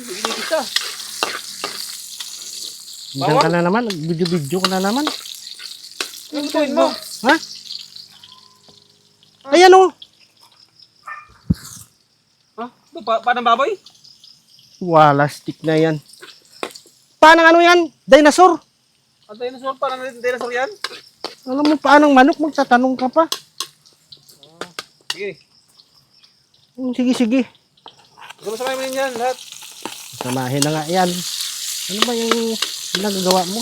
Ginigit ka. Diyan ka na naman, video-video ka na naman. Ano gawin mo? Ha? Ayan o. Ha? Paano baboy? Wala, stick na yan. Paano ano yan? Dinosaur? Ang dinosaur, paano dinosaur yan? Alam mo paanong manok? Magtatanong ka pa. Sige. Sige, sige. Masamahin mo yan lahat. Samahin na nga yan. Ano ba yung nagagawa mo?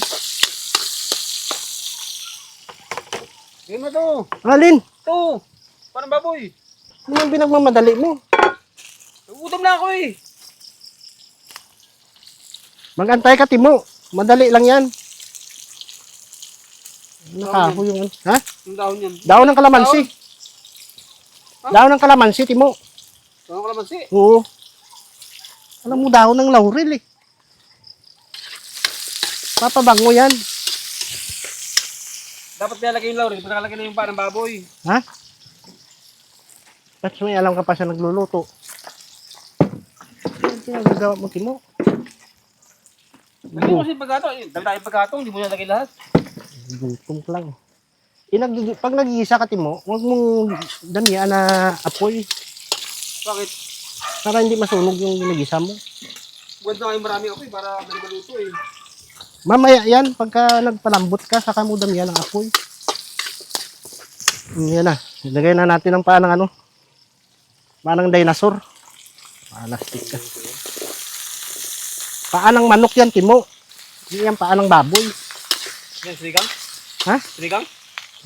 Sige mo to. Alin? Ito. Paano baboy? Ano yung pinagmamadali mo? Utom na ako eh. Mag-antay ka, Timo. Madali lang yan. Nakaho yung ano. Ha? Yung dahon yan. Daon ng kalamansi. Daon ng kalamansi, Timo. Dahon kalamansi. Oo. Alam mo, daon ng laurel eh. Papabango yan. Dapat nilalagay yung laurel. Pagkalagay na yung paa ng baboy. Ha? Ba't may alam ka pa siya nagluluto? Ano pinagagawa mo, Timo? Lagay mo kasi pagkatong. Dami tayong pagkatong. Hindi mo nilalagay lahat. Gutom ka lang. Pag nag-iisa ka, Timo, huwag mong damihan na apoy Bakit? para hindi masunog yung ginagisa mo. Buwan na kayo marami ako eh. Para maluto eh. Mamaya yan, pagka nagpalambot ka, saka mo damihan ng apoy. Yan na. Ilagay na natin ang paa ng ano. Paa ng dinosaur. Plastic ka. Paa ng manok yan, Timo. Hindi yan paa ng baboy. Yan, sinigang? Ha? Sinigang?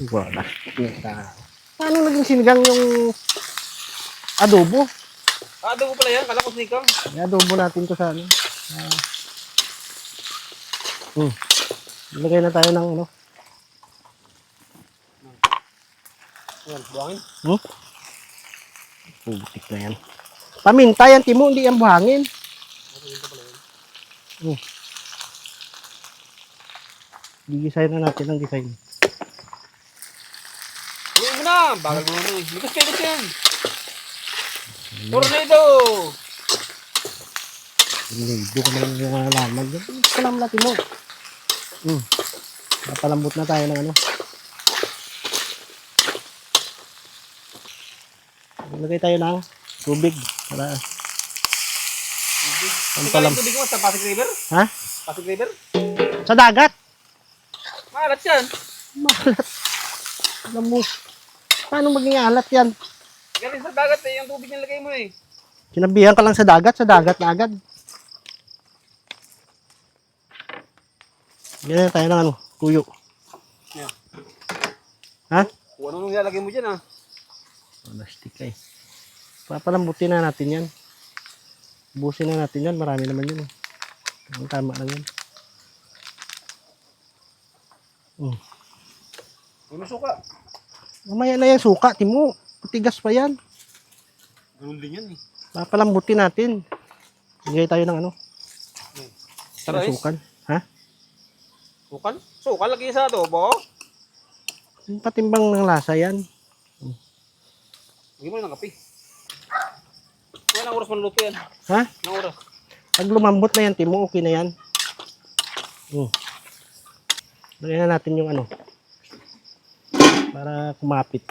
Wala. Paano naging sinigang yung adobo? Adobo pala yan. Kala ko sinigang. I-adobo natin to sa ano. Ilagay na tayo ng ano. Yan, buhangin. Putik na yan. Paminta yan, Timo. Hindi yan buhangin. Gigisahin na natin ang design. Huwag mo na. Bagal mo na eh. Likas yan. Tornado! Hindi ko naman yung nalaman. Salam natin mo. Napalambot na tayo ng ano. Lagay tayo ng tubig. Para Ang tubig mo sa Pasig River? Ha? Pasig River? Sa dagat. Maalat yan. Malat. Alam mo. Paano maging alat yan? Galing sa dagat eh. Yung tubig nilagay mo eh. Sinabihan ka lang sa dagat na agad. Ganyan tayo ng ano, tuyo. Yan. Ha? Kung ano nung nilalagay mo dyan ah. Plastic eh. Papalambutin na natin yan. Busin na natin yan. Marami naman yun. Ang tama lang yan. Ano suka? Mamaya na yan suka, Timo. Patigas pa yan. Ganun din yan eh. Papalambutin natin. Bigay tayo ng ano. Tara Sukan. Ha? Sukan? Sukan lagi sa adobo? Yung patimbang ng lasa yan. Hindi mo na ng kape. Ilang oras manluto yan? Ha? Ilang oras? Pag lumambot na yan, Timo, okay na yan. Lagyan na natin yung ano. Para kumapit.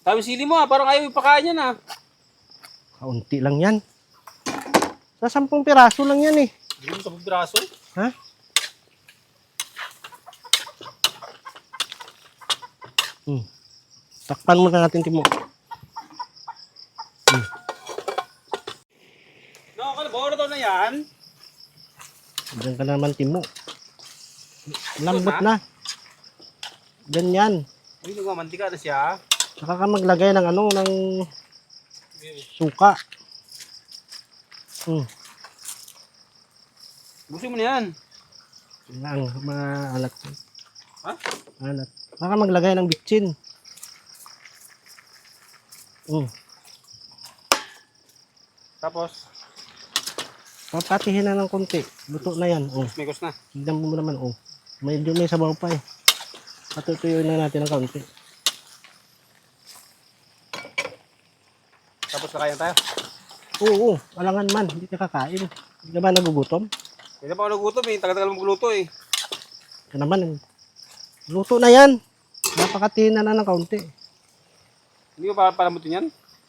Sabi sili mo ah. Parang ayaw ipakain yan ah. Kaunti lang yan. Sa 10 piraso lang yan eh. Hindi mo sa braso. Ha? Takpan muna natin, Timo. Bawal na yan. Diyan ka naman, Timo. Lambot na. Ganyan. Hindi nagmamantika na siya. Saka ka maglagay ng ano, ng suka. Busin mo na yan. Ang maalat. Ha? Alat. Saka maglagay ng bitsin. Tapos papatihin na ng konti. Luto na yan. Mekos na. Tignan mo naman. Medyo may sabaw pa eh. Patutuyuin na natin ng konti. Tapos kakain tayo. Oo, alangan man. Hindi ka kakain. Hindi ka ba nagugutom? Hindi pa ako nagutom eh. Tagal-tagal mo magluto eh. Ito naman. Luto na yan. Napakatiin na ng kaunti. Hindi ko papalambutin yan?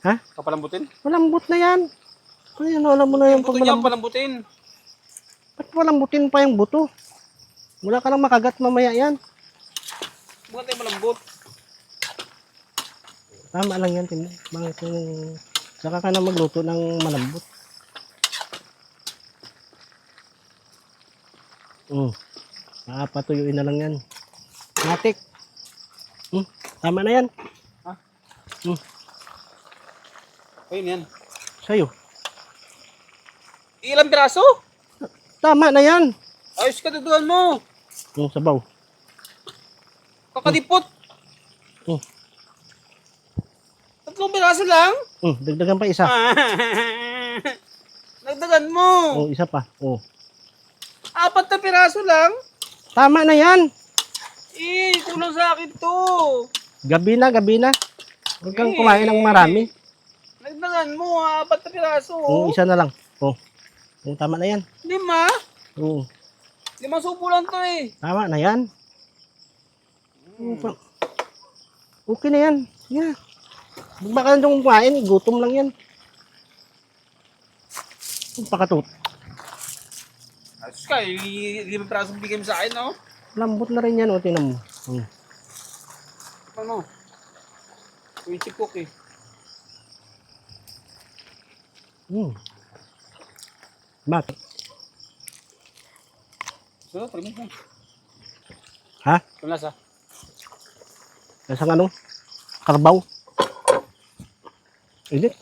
Ha? Papalambutin? Malambot na yan. Ay, ano, alam mo na yung Buto pag niya malambot. palambutin. Ba't malambutin pa yung buto? Wala ka nang makagat mamaya yan. Bukan tayo malambot. Tama lang yan, Timo. Bakit yung... Saka ka na magluto ng malambot. Patuyuin na lang yan. Matik. Tama na yan. Ha? Ayun yan. Sa'yo. Ilang piraso? Tama na yan. Ayos ka, duduhan mo. Yung sabaw. Kakadipot. Hmm. 3 piraso lang? Dagdagan pa isa. Nagdagan mo. Isa pa. 4 na piraso lang? Tama na yan. Kulang sa akin to. Gabi na. Huwag kang Eh. kumain ng marami. Nagdagan mo, 4 na piraso. Isa na lang. Tama na yan. 5? 5 subo lang to eh. Tama na yan. Okay na yan. Sige na. Baka nang kumain, gutom lang yan. Pakatut. Ayos ka, 5 piraso bigay mo sa akin, no? Lambot na rin yan, tinan mo. Ano? Yung chipok eh. Bakit? So, pag mo. Ha? Yung lasa. Lasang ano? Karbaw. Init.